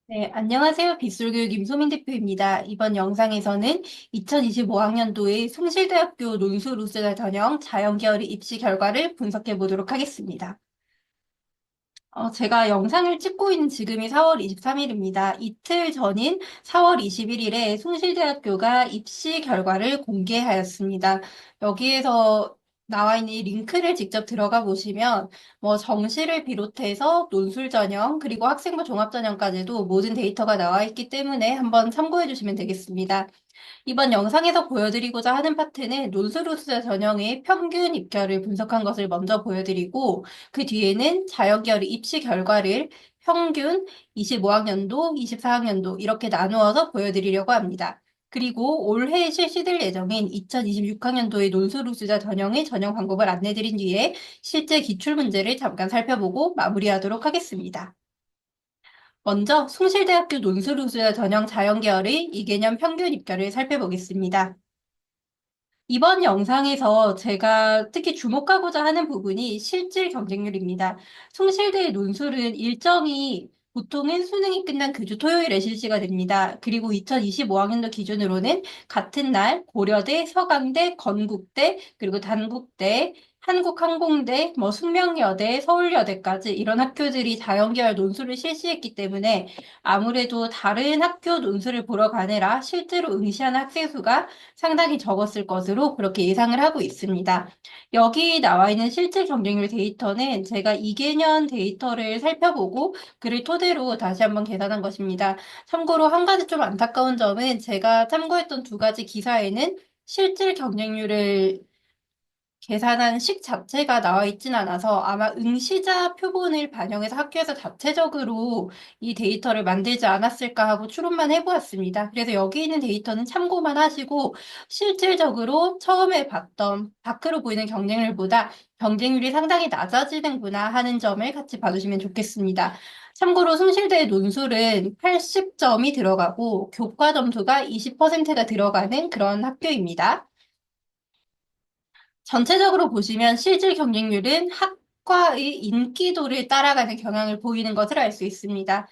네, 안녕하세요. 빗솔교육 임소민 대표입니다. 이번 영상에서는 2025학년도의 숭실대학교 논술우수자 전형 자연계열의 입시 결과를 분석해 보도록 하겠습니다. 제가 영상을 찍고 있는 지금이 4월 23일입니다. 이틀 전인 4월 21일에 숭실대학교가 입시 결과를 공개하였습니다. 여기에서 나와 있는 이 링크를 직접 들어가 보시면 정시를 비롯해서 논술 전형 그리고 학생부 종합 전형까지도 모든 데이터가 나와 있기 때문에 한번 참고해 주시면 되겠습니다. 이번 영상에서 보여드리고자 하는 파트는 논술우수 전형의 평균 입결을 분석한 것을 먼저 보여드리고 그 뒤에는 자연계열의 입시 결과를 평균 25학년도, 24학년도 이렇게 나누어서 보여드리려고 합니다. 그리고 올해 실시될 예정인 2026학년도의 논술우수자 전형의 전형 방법을 안내드린 뒤에 실제 기출문제를 잠깐 살펴보고 마무리하도록 하겠습니다. 먼저 숭실대학교 논술우수 전형 자연계열의 이개념 평균 입결을 살펴보겠습니다. 이번 영상에서 제가 특히 주목하고자 하는 부분이 실질 경쟁률입니다. 숭실대의 논술은 일정이 보통은 수능이 끝난 그 주 토요일에 실시가 됩니다. 그리고 2025학년도 기준으로는 같은 날 고려대, 서강대, 건국대, 그리고 단국대, 한국항공대, 숙명여대, 서울여대까지 이런 학교들이 자연계열 논술을 실시했기 때문에 아무래도 다른 학교 논술을 보러 가느라 실제로 응시하는 학생 수가 상당히 적었을 것으로 그렇게 예상을 하고 있습니다. 여기 나와 있는 실제 경쟁률 데이터는 제가 2개년 데이터를 살펴보고 그를 토대로 다시 한번 계산한 것입니다. 참고로 한 가지 좀 안타까운 점은 제가 참고했던 두 가지 기사에는 실질 경쟁률을 계산한 식 자체가 나와 있진 않아서 아마 응시자 표본을 반영해서 학교에서 자체적으로 이 데이터를 만들지 않았을까 하고 추론만 해보았습니다. 그래서 여기 있는 데이터는 참고만 하시고 실질적으로 처음에 봤던 밖으로 보이는 경쟁률보다 경쟁률이 상당히 낮아지는구나 하는 점을 같이 봐주시면 좋겠습니다. 참고로 숭실대 논술은 80점이 들어가고 교과 점수가 20%가 들어가는 그런 학교입니다. 전체적으로 보시면 실질 경쟁률은 학과의 인기도를 따라가는 경향을 보이는 것을 알 수 있습니다.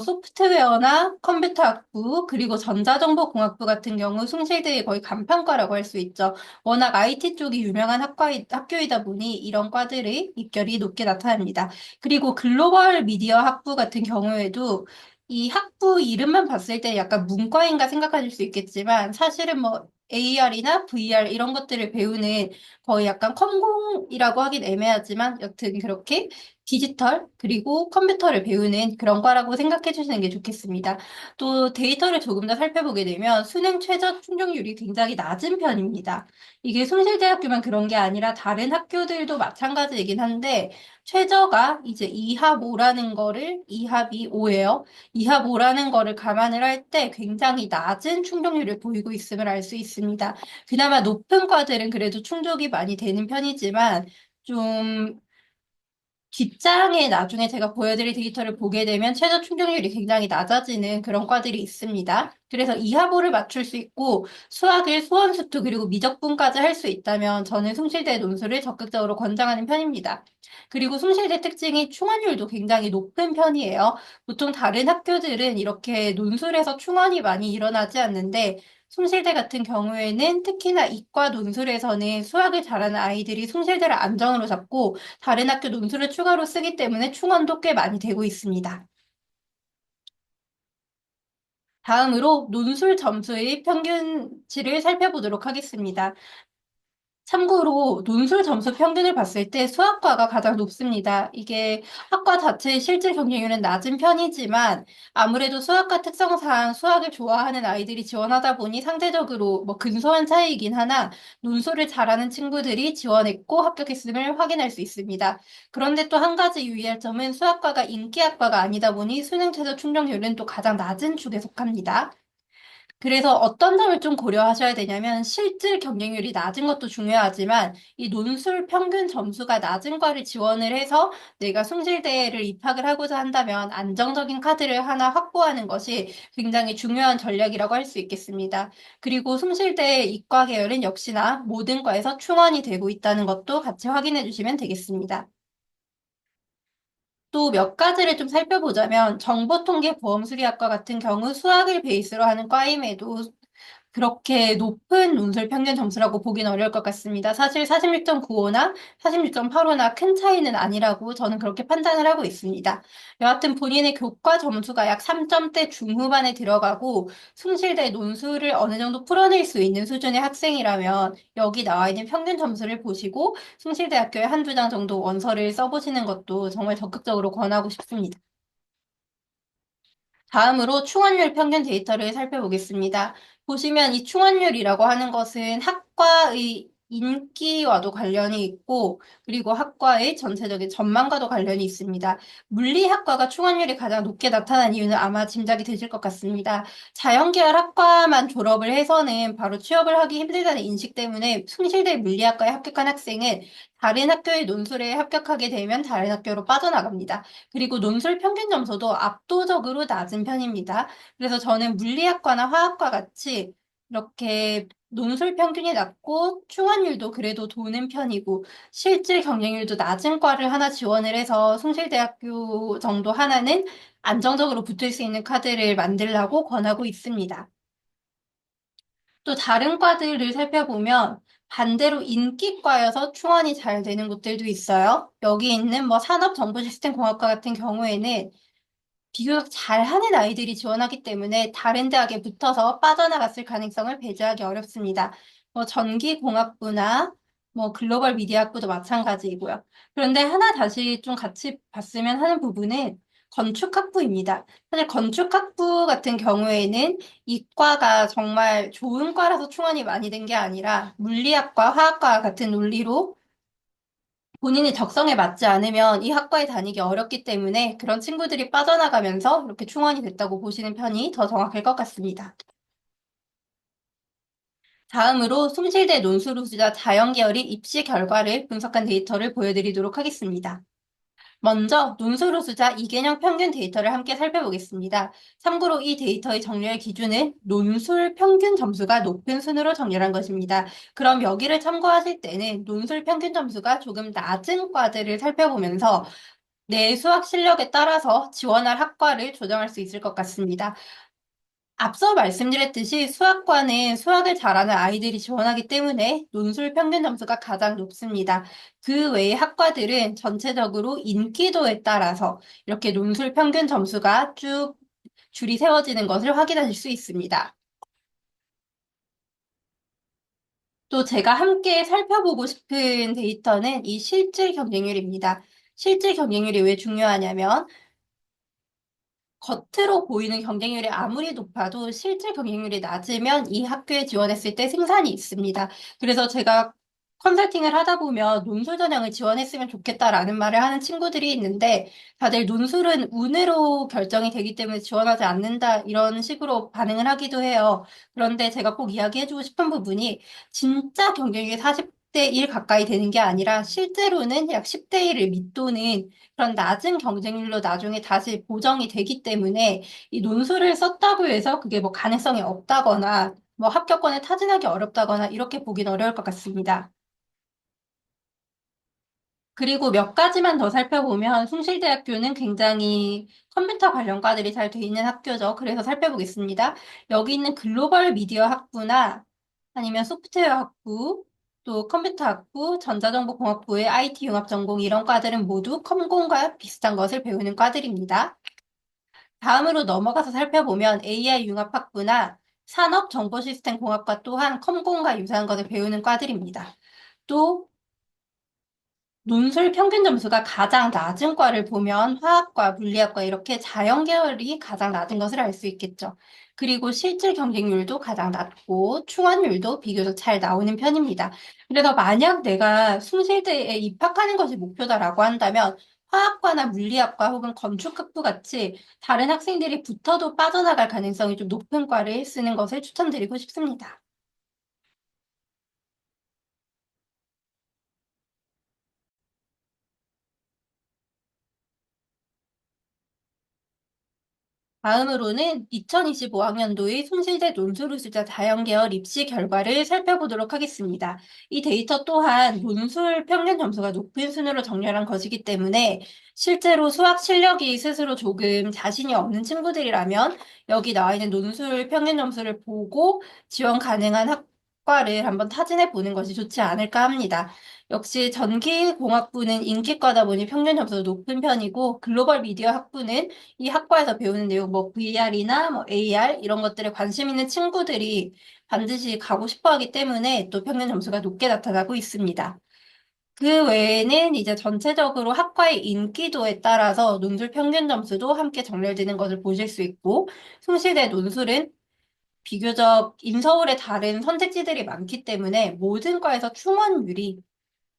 소프트웨어나 컴퓨터 학부, 그리고 전자정보공학부 같은 경우 숭실대의 거의 간판과라고 할 수 있죠. 워낙 IT 쪽이 유명한 학교이다 보니 이런 과들의 입결이 높게 나타납니다. 그리고 글로벌 미디어 학부 같은 경우에도 이 학부 이름만 봤을 때 약간 문과인가 생각하실 수 있겠지만 사실은 AR이나 VR 이런 것들을 배우는 거의 약간 컴공이라고 하긴 애매하지만 여튼 그렇게 디지털 그리고 컴퓨터를 배우는 그런 과라고 생각해 주시는 게 좋겠습니다. 또 데이터를 조금 더 살펴보게 되면 수능 최저 충족률이 굉장히 낮은 편입니다. 이게 숭실대학교만 그런 게 아니라 다른 학교들도 마찬가지이긴 한데 최저가 이제 2합 5라는 거를 2합이 5예요. 2합 5라는 거를 감안을 할 때 굉장히 낮은 충족률을 보이고 있음을 알 수 있습니다. 그나마 높은 과들은 그래도 충족이 많이 되는 편이지만 좀 뒷장에 나중에 제가 보여드릴 데이터를 보게 되면 최저 충족률이 굉장히 낮아지는 그런 과들이 있습니다. 그래서 이하보를 맞출 수 있고 수학을 소원수투 그리고 미적분까지 할 수 있다면 저는 숭실대 논술을 적극적으로 권장하는 편입니다. 그리고 숭실대 특징이 충원율도 굉장히 높은 편이에요. 보통 다른 학교들은 이렇게 논술에서 충원이 많이 일어나지 않는데 숭실대 같은 경우에는 특히나 이과 논술에서는 수학을 잘하는 아이들이 숭실대를 안정으로 잡고 다른 학교 논술을 추가로 쓰기 때문에 충원도 꽤 많이 되고 있습니다. 다음으로 논술 점수의 평균치를 살펴보도록 하겠습니다. 참고로 논술 점수 평균을 봤을 때 수학과가 가장 높습니다. 이게 학과 자체의 실질 경쟁률은 낮은 편이지만 아무래도 수학과 특성상 수학을 좋아하는 아이들이 지원하다 보니 상대적으로 근소한 차이이긴 하나 논술을 잘하는 친구들이 지원했고 합격했음을 확인할 수 있습니다. 그런데 또 한 가지 유의할 점은 수학과가 인기학과가 아니다 보니 수능 최저 충족률은 또 가장 낮은 축에 속합니다. 그래서 어떤 점을 좀 고려하셔야 되냐면 실질 경쟁률이 낮은 것도 중요하지만 이 논술 평균 점수가 낮은 과를 지원을 해서 내가 숭실대를 입학을 하고자 한다면 안정적인 카드를 하나 확보하는 것이 굉장히 중요한 전략이라고 할 수 있겠습니다. 그리고 숭실대 이과 계열은 역시나 모든 과에서 충원이 되고 있다는 것도 같이 확인해 주시면 되겠습니다. 또 몇 가지를 좀 살펴보자면 정보통계보험수리학과 같은 경우 수학을 베이스로 하는 과임에도 그렇게 높은 논술 평균 점수라고 보긴 어려울 것 같습니다. 사실 46.95나 46.85나 큰 차이는 아니라고 저는 그렇게 판단을 하고 있습니다. 여하튼 본인의 교과 점수가 약 3점대 중후반에 들어가고 숭실대 논술을 어느 정도 풀어낼 수 있는 수준의 학생이라면 여기 나와 있는 평균 점수를 보시고 숭실대학교에 한두 장 정도 원서를 써보시는 것도 정말 적극적으로 권하고 싶습니다. 다음으로 충원율 평균 데이터를 살펴보겠습니다. 보시면 이 충원율이라고 하는 것은 학과의 인기와도 관련이 있고, 그리고 학과의 전체적인 전망과도 관련이 있습니다. 물리학과가 충원율이 가장 높게 나타난 이유는 아마 짐작이 되실 것 같습니다. 자연계열 학과만 졸업을 해서는 바로 취업을 하기 힘들다는 인식 때문에 숭실대 물리학과에 합격한 학생은 다른 학교의 논술에 합격하게 되면 다른 학교로 빠져나갑니다. 그리고 논술 평균 점수도 압도적으로 낮은 편입니다. 그래서 저는 물리학과나 화학과 같이 이렇게 논술 평균이 낮고 충원율도 그래도 도는 편이고 실질 경쟁률도 낮은 과를 하나 지원을 해서 숭실대학교 정도 하나는 안정적으로 붙을 수 있는 카드를 만들라고 권하고 있습니다. 또 다른 과들을 살펴보면 반대로 인기과여서 충원이 잘 되는 곳들도 있어요. 여기 있는 뭐 산업정보시스템공학과 같은 경우에는 비교적 잘하는 아이들이 지원하기 때문에 다른 대학에 붙어서 빠져나갔을 가능성을 배제하기 어렵습니다. 뭐 전기공학부나 뭐 글로벌 미디어학부도 마찬가지이고요. 그런데 하나 다시 좀 같이 봤으면 하는 부분은 건축학부입니다. 사실 건축학부 같은 경우에는 이과가 정말 좋은 과라서 충원이 많이 된 게 아니라 물리학과, 화학과 같은 논리로 본인이 적성에 맞지 않으면 이 학과에 다니기 어렵기 때문에 그런 친구들이 빠져나가면서 이렇게 충원이 됐다고 보시는 편이 더 정확할 것 같습니다. 다음으로 숭실대 논술우수자 자연계열이 입시 결과를 분석한 데이터를 보여드리도록 하겠습니다. 먼저 논술우수자 이개념 평균 데이터를 함께 살펴보겠습니다. 참고로 이 데이터의 정렬 기준은 논술 평균 점수가 높은 순으로 정렬한 것입니다. 그럼 여기를 참고하실 때는 논술 평균 점수가 조금 낮은 과들을 살펴보면서 내 수학 실력에 따라서 지원할 학과를 조정할 수 있을 것 같습니다. 앞서 말씀드렸듯이 수학과는 수학을 잘하는 아이들이 지원하기 때문에 논술 평균 점수가 가장 높습니다. 그 외의 학과들은 전체적으로 인기도에 따라서 이렇게 논술 평균 점수가 쭉 줄이 세워지는 것을 확인하실 수 있습니다. 또 제가 함께 살펴보고 싶은 데이터는 이 실질 경쟁률입니다. 실질 경쟁률이 왜 중요하냐면 겉으로 보이는 경쟁률이 아무리 높아도 실질 경쟁률이 낮으면 이 학교에 지원했을 때 승산이 있습니다. 그래서 제가 컨설팅을 하다 보면 논술 전형을 지원했으면 좋겠다라는 말을 하는 친구들이 있는데 다들 논술은 운으로 결정이 되기 때문에 지원하지 않는다 이런 식으로 반응을 하기도 해요. 그런데 제가 꼭 이야기해주고 싶은 부분이 진짜 경쟁률이 40대 1 가까이 되는 게 아니라 실제로는 약 10대 1을 밑도는 그런 낮은 경쟁률로 나중에 다시 보정이 되기 때문에 이 논술을 썼다고 해서 그게 뭐 가능성이 없다거나 뭐 합격권을 타진하기 어렵다거나 이렇게 보긴 어려울 것 같습니다. 그리고 몇 가지만 더 살펴보면 숭실대학교는 굉장히 컴퓨터 관련 과들이 잘 돼 있는 학교죠. 그래서 살펴보겠습니다. 여기 있는 글로벌 미디어 학부나 아니면 소프트웨어 학부, 또 컴퓨터 학부, 전자정보공학부의 IT 융합 전공 이런 과들은 모두 컴공과 비슷한 것을 배우는 과들입니다. 다음으로 넘어가서 살펴보면 AI 융합학부나 산업정보시스템공학과 또한 컴공과 유사한 것을 배우는 과들입니다. 또 논술 평균 점수가 가장 낮은 과를 보면 화학과, 물리학과 이렇게 자연 계열이 가장 낮은 것을 알 수 있겠죠. 그리고 실질 경쟁률도 가장 낮고 충원율도 비교적 잘 나오는 편입니다. 그래서 만약 내가 숭실대에 입학하는 것이 목표다라고 한다면 화학과나 물리학과 혹은 건축학부 같이 다른 학생들이 붙어도 빠져나갈 가능성이 좀 높은 과를 쓰는 것을 추천드리고 싶습니다. 다음으로는 2025학년도의 손실대 논술우수자 자연계열 입시 결과를 살펴보도록 하겠습니다. 이 데이터 또한 논술 평균 점수가 높은 순으로 정렬한 것이기 때문에 실제로 수학 실력이 스스로 조금 자신이 없는 친구들이라면 여기 나와 있는 논술 평균 점수를 보고 지원 가능한 학과를 한번 타진해 보는 것이 좋지 않을까 합니다. 역시 전기공학부는 인기과다 보니 평균 점수도 높은 편이고 글로벌 미디어 학부는 이 학과에서 배우는 내용, 뭐 VR이나 뭐 AR 이런 것들에 관심 있는 친구들이 반드시 가고 싶어 하기 때문에 또 평균 점수가 높게 나타나고 있습니다. 그 외에는 이제 전체적으로 학과의 인기도에 따라서 논술 평균 점수도 함께 정렬되는 것을 보실 수 있고, 숭실대 논술은 비교적 인서울에 다른 선택지들이 많기 때문에 모든 과에서 충원률이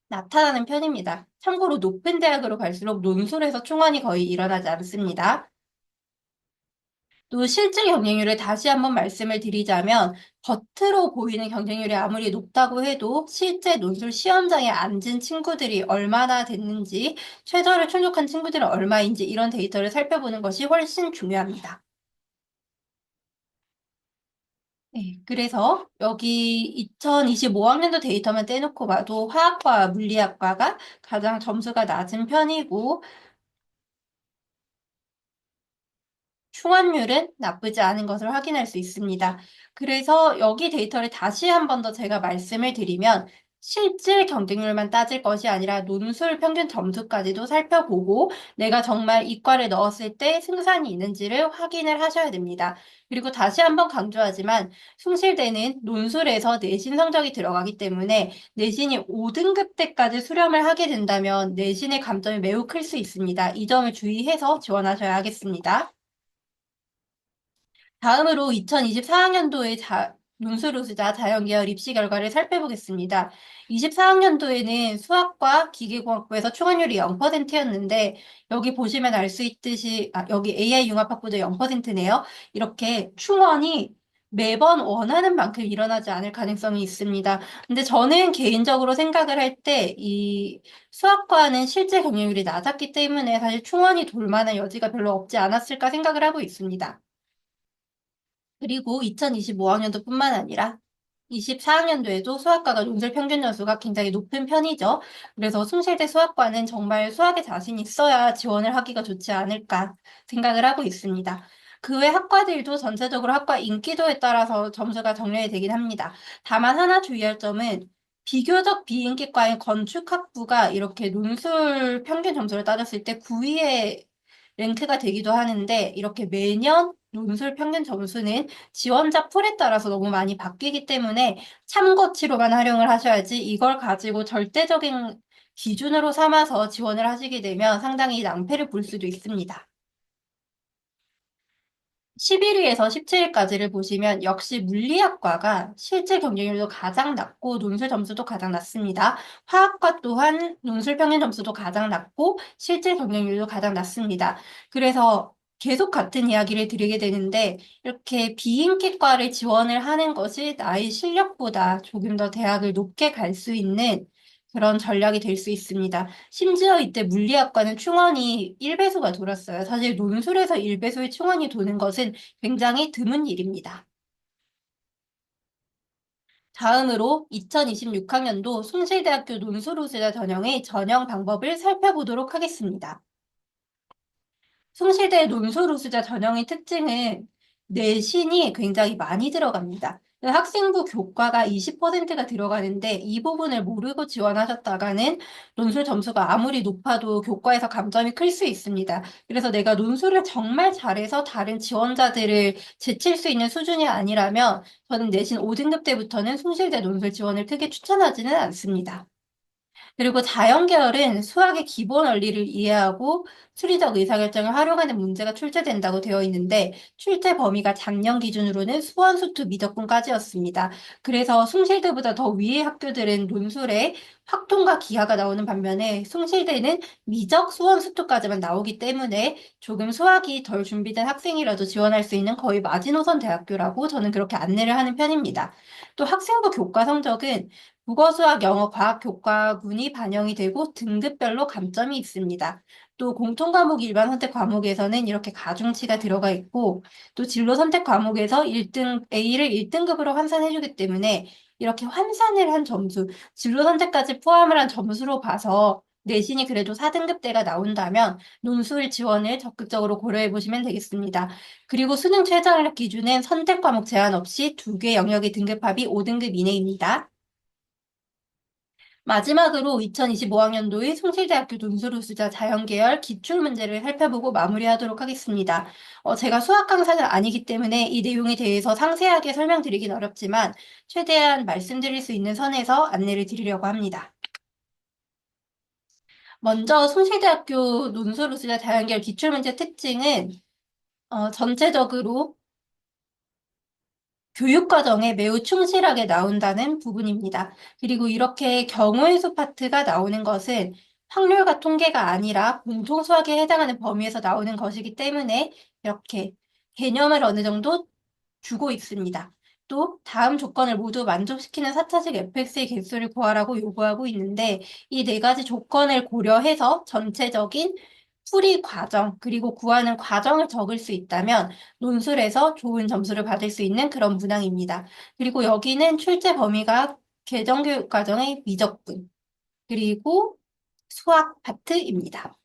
나타나는 편입니다. 참고로 높은 대학으로 갈수록 논술에서 충원이 거의 일어나지 않습니다. 또 실질 경쟁률을 다시 한번 말씀을 드리자면 겉으로 보이는 경쟁률이 아무리 높다고 해도 실제 논술 시험장에 앉은 친구들이 얼마나 됐는지 최저를 충족한 친구들은 얼마인지 이런 데이터를 살펴보는 것이 훨씬 중요합니다. 네, 그래서 여기 2025학년도 데이터만 떼놓고 봐도 화학과, 물리학과가 가장 점수가 낮은 편이고 충원율은 나쁘지 않은 것을 확인할 수 있습니다. 그래서 여기 데이터를 다시 한 번 더 제가 말씀을 드리면 실질 경쟁률만 따질 것이 아니라 논술 평균 점수까지도 살펴보고 내가 정말 이과를 넣었을 때 승산이 있는지를 확인을 하셔야 됩니다. 그리고 다시 한 번 강조하지만 숭실대는 논술에서 내신 성적이 들어가기 때문에 내신이 5등급 때까지 수렴을 하게 된다면 내신의 감점이 매우 클 수 있습니다. 이 점을 주의해서 지원하셔야 하겠습니다. 다음으로 2024학년도의 논술우수자 자연계열 입시 결과를 살펴보겠습니다. 24학년도에는 수학과 기계공학부에서 충원율이 0%였는데 여기 보시면 알 수 있듯이 여기 AI 융합학부도 0%네요. 이렇게 충원이 매번 원하는 만큼 일어나지 않을 가능성이 있습니다. 근데 저는 개인적으로 생각을 할 때 이 수학과는 실제 경쟁률이 낮았기 때문에 사실 충원이 돌 만한 여지가 별로 없지 않았을까 생각을 하고 있습니다. 그리고 2025학년도뿐만 아니라 24학년도에도 수학과가 논술 평균 점수가 굉장히 높은 편이죠. 그래서 숭실대 수학과는 정말 수학에 자신 있어야 지원을 하기가 좋지 않을까 생각을 하고 있습니다. 그 외 학과들도 전체적으로 학과 인기도에 따라서 점수가 정렬이 되긴 합니다. 다만 하나 주의할 점은 비교적 비인기과인 건축학부가 이렇게 논술 평균 점수를 따졌을 때 9위에 랭크가 되기도 하는데 이렇게 매년 논술 평균 점수는 지원자 풀에 따라서 너무 많이 바뀌기 때문에 참고치로만 활용을 하셔야지 이걸 가지고 절대적인 기준으로 삼아서 지원을 하시게 되면 상당히 낭패를 볼 수도 있습니다. 11위에서 17위까지를 보시면 역시 물리학과가 실제 경쟁률도 가장 낮고 논술 점수도 가장 낮습니다. 화학과 또한 논술 평균 점수도 가장 낮고 실제 경쟁률도 가장 낮습니다. 그래서 계속 같은 이야기를 드리게 되는데 이렇게 비인기과를 지원을 하는 것이 나의 실력보다 조금 더 대학을 높게 갈 수 있는 그런 전략이 될 수 있습니다. 심지어 이때 물리학과는 충원이 1배수가 돌았어요. 사실 논술에서 1배수의 충원이 도는 것은 굉장히 드문 일입니다. 다음으로 2026학년도 숭실대학교 논술우수자 전형의 전형 방법을 살펴보도록 하겠습니다. 숭실대 논술우수자 전형의 특징은 내신이 굉장히 많이 들어갑니다. 학생부 교과가 20%가 들어가는데 이 부분을 모르고 지원하셨다가는 논술 점수가 아무리 높아도 교과에서 감점이 클 수 있습니다. 그래서 내가 논술을 정말 잘해서 다른 지원자들을 제칠 수 있는 수준이 아니라면 저는 내신 5등급 때부터는 숭실대 논술 지원을 크게 추천하지는 않습니다. 그리고 자연계열은 수학의 기본 원리를 이해하고 수리적 의사결정을 활용하는 문제가 출제된다고 되어 있는데 출제 범위가 작년 기준으로는 수원수투 미적분까지였습니다. 그래서 숭실대보다 더 위의 학교들은 논술에 확통과 기하가 나오는 반면에 숭실대는 미적 수원수투까지만 나오기 때문에 조금 수학이 덜 준비된 학생이라도 지원할 수 있는 거의 마지노선 대학교라고 저는 그렇게 안내를 하는 편입니다. 또 학생부 교과 성적은 국어, 수학, 영어, 과학 교과군이 반영이 되고 등급별로 감점이 있습니다. 또 공통과목 일반 선택 과목에서는 이렇게 가중치가 들어가 있고 또 진로 선택 과목에서 1등, A를 1등급으로 환산해주기 때문에 이렇게 환산을 한 점수, 진로 선택까지 포함을 한 점수로 봐서 내신이 그래도 4등급대가 나온다면 논술 지원을 적극적으로 고려해 보시면 되겠습니다. 그리고 수능 최저학력 기준은 선택 과목 제한 없이 두 개 영역의 등급합이 5등급 이내입니다. 마지막으로 2025학년도의 숭실대학교 논술우수자 자연계열 기출문제를 살펴보고 마무리하도록 하겠습니다. 제가 수학 강사는 아니기 때문에 이 내용에 대해서 상세하게 설명드리긴 어렵지만 최대한 말씀드릴 수 있는 선에서 안내를 드리려고 합니다. 먼저 숭실대학교 논술우수자 자연계열 기출문제 특징은 전체적으로 교육과정에 매우 충실하게 나온다는 부분입니다. 그리고 이렇게 경우의 수 파트가 나오는 것은 확률과 통계가 아니라 공통수학에 해당하는 범위에서 나오는 것이기 때문에 이렇게 개념을 어느 정도 주고 있습니다. 또 다음 조건을 모두 만족시키는 4차식 fx의 개수를 구하라고 요구하고 있는데 이 네 가지 조건을 고려해서 전체적인 풀이 과정 그리고 구하는 과정을 적을 수 있다면 논술에서 좋은 점수를 받을 수 있는 그런 문항입니다. 그리고 여기는 출제 범위가 개정교육과정의 미적분 그리고 수학 파트입니다.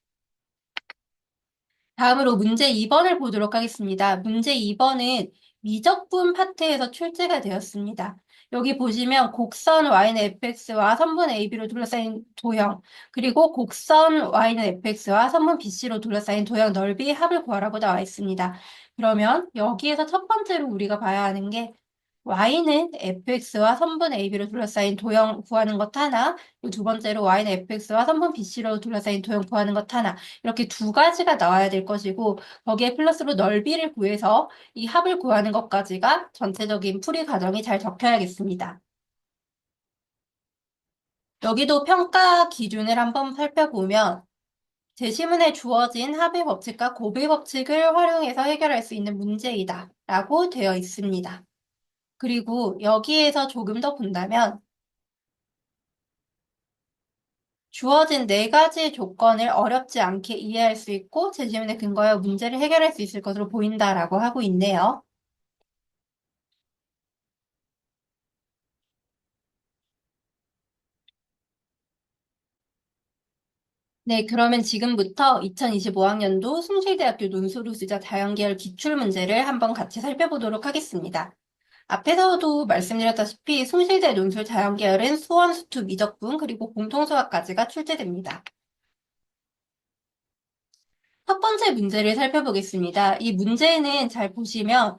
다음으로 문제 2번을 보도록 하겠습니다. 문제 2번은 미적분 파트에서 출제가 되었습니다. 여기 보시면 곡선 y는 fx와 선분 AB로 둘러싸인 도형, 그리고 곡선 y는 fx와 선분 BC로 둘러싸인 도형 넓이의 합을 구하라고 나와 있습니다. 그러면 여기에서 첫 번째로 우리가 봐야 하는 게 y는 fx와 선분 AB로 둘러싸인 도형 구하는 것 하나, 그리고 두 번째로 y는 fx와 선분 BC로 둘러싸인 도형 구하는 것 하나, 이렇게 두 가지가 나와야 될 것이고, 거기에 플러스로 넓이를 구해서 이 합을 구하는 것까지가 전체적인 풀이 과정이 잘 적혀야겠습니다. 여기도 평가 기준을 한번 살펴보면, 제시문에 주어진 합의 법칙과 곱의 법칙을 활용해서 해결할 수 있는 문제이다 라고 되어 있습니다. 그리고 여기에서 조금 더 본다면, 주어진 네 가지 조건을 어렵지 않게 이해할 수 있고 제시문에 근거하여 문제를 해결할 수 있을 것으로 보인다라고 하고 있네요. 네, 그러면 지금부터 2025학년도 숭실대학교 논술우수자 자연계열 기출문제를 한번 같이 살펴보도록 하겠습니다. 앞에서도 말씀드렸다시피 숭실대 논술 자연계열은 수원, 수투, 미적분, 그리고 공통수학까지가 출제됩니다. 첫 번째 문제를 살펴보겠습니다. 이 문제는 잘 보시면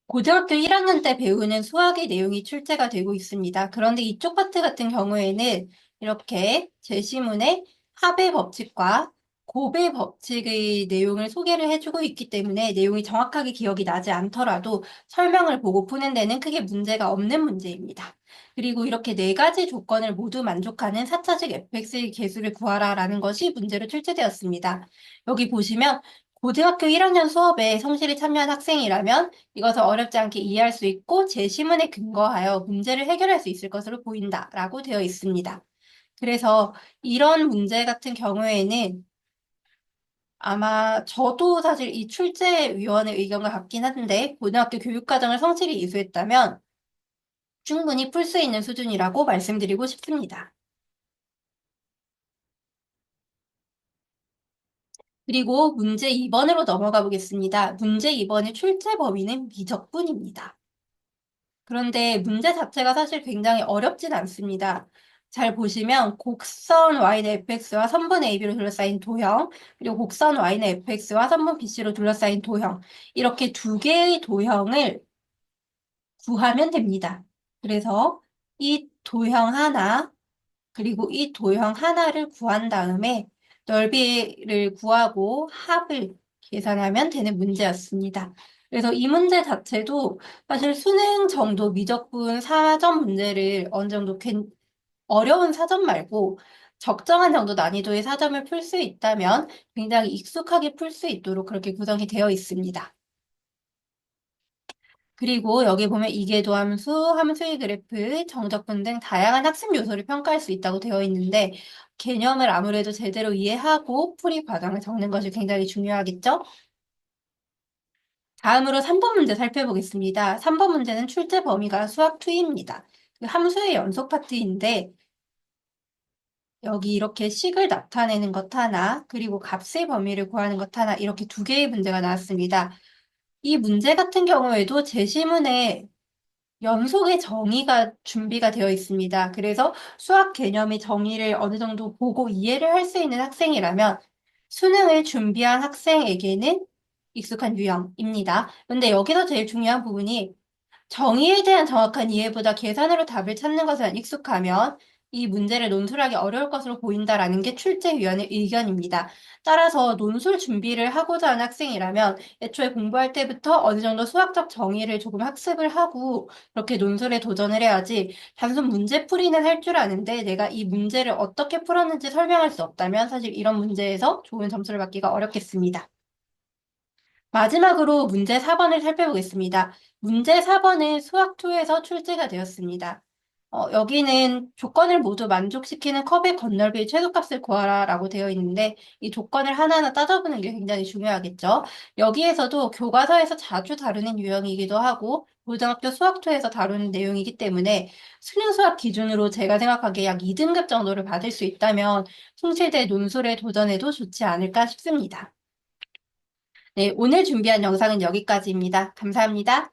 고등학교 1학년 때 배우는 수학의 내용이 출제가 되고 있습니다. 그런데 이쪽 파트 같은 경우에는 이렇게 제시문에 합의 법칙과 곱의 법칙의 내용을 소개를 해주고 있기 때문에 내용이 정확하게 기억이 나지 않더라도 설명을 보고 푸는 데는 크게 문제가 없는 문제입니다. 그리고 이렇게 네 가지 조건을 모두 만족하는 4차식 fx의 개수를 구하라라는 것이 문제로 출제되었습니다. 여기 보시면 고등학교 1학년 수업에 성실히 참여한 학생이라면 이것을 어렵지 않게 이해할 수 있고 제시문에 근거하여 문제를 해결할 수 있을 것으로 보인다라고 되어 있습니다. 그래서 이런 문제 같은 경우에는 아마 저도 사실 이 출제위원회 의견과 같긴 한데 고등학교 교육과정을 성실히 이수했다면 충분히 풀 수 있는 수준이라고 말씀드리고 싶습니다. 그리고 문제 2번으로 넘어가 보겠습니다. 문제 2번의 출제 범위는 미적분입니다. 그런데 문제 자체가 사실 굉장히 어렵진 않습니다. 잘 보시면 곡선 y는 fx와 선분 AB로 둘러싸인 도형, 그리고 곡선 y는 fx와 선분 BC로 둘러싸인 도형, 이렇게 두 개의 도형을 구하면 됩니다. 그래서 이 도형 하나, 그리고 이 도형 하나를 구한 다음에 넓이를 구하고 합을 계산하면 되는 문제였습니다. 그래서 이 문제 자체도 사실 수능 정도 미적분 사전 문제를 어느 정도 어려운 사전 말고 적정한 정도 난이도의 사전을 풀 수 있다면 굉장히 익숙하게 풀 수 있도록 그렇게 구성이 되어 있습니다. 그리고 여기 보면 이계도 함수, 함수의 그래프, 정적분 등 다양한 학습 요소를 평가할 수 있다고 되어 있는데 개념을 아무래도 제대로 이해하고 풀이 과정을 적는 것이 굉장히 중요하겠죠? 다음으로 3번 문제 살펴보겠습니다. 3번 문제는 출제 범위가 수학 2입니다. 그 함수의 연속 파트인데 여기 이렇게 식을 나타내는 것 하나, 그리고 값의 범위를 구하는 것 하나, 이렇게 두 개의 문제가 나왔습니다. 이 문제 같은 경우에도 제시문에 연속의 정의가 준비가 되어 있습니다. 그래서 수학 개념의 정의를 어느 정도 보고 이해를 할 수 있는 학생이라면 수능을 준비한 학생에게는 익숙한 유형입니다. 근데 여기서 제일 중요한 부분이 정의에 대한 정확한 이해보다 계산으로 답을 찾는 것에 익숙하면 이 문제를 논술하기 어려울 것으로 보인다라는 게 출제위원의 의견입니다. 따라서 논술 준비를 하고자 하는 학생이라면 애초에 공부할 때부터 어느 정도 수학적 정의를 조금 학습을 하고 그렇게 논술에 도전을 해야지 단순 문제풀이는 할 줄 아는데 내가 이 문제를 어떻게 풀었는지 설명할 수 없다면 사실 이런 문제에서 좋은 점수를 받기가 어렵겠습니다. 마지막으로 문제 4번을 살펴보겠습니다. 문제 4번은 수학2에서 출제가 되었습니다. 여기는 조건을 모두 만족시키는 컵의 건널비의 최소값을 구하라 라고 되어 있는데 이 조건을 하나하나 따져보는 게 굉장히 중요하겠죠. 여기에서도 교과서에서 자주 다루는 유형이기도 하고 고등학교 수학2에서 다루는 내용이기 때문에 수능 수학 기준으로 제가 생각하기에 약 2등급 정도를 받을 수 있다면 송실대 논술에 도전해도 좋지 않을까 싶습니다. 네, 오늘 준비한 영상은 여기까지입니다. 감사합니다.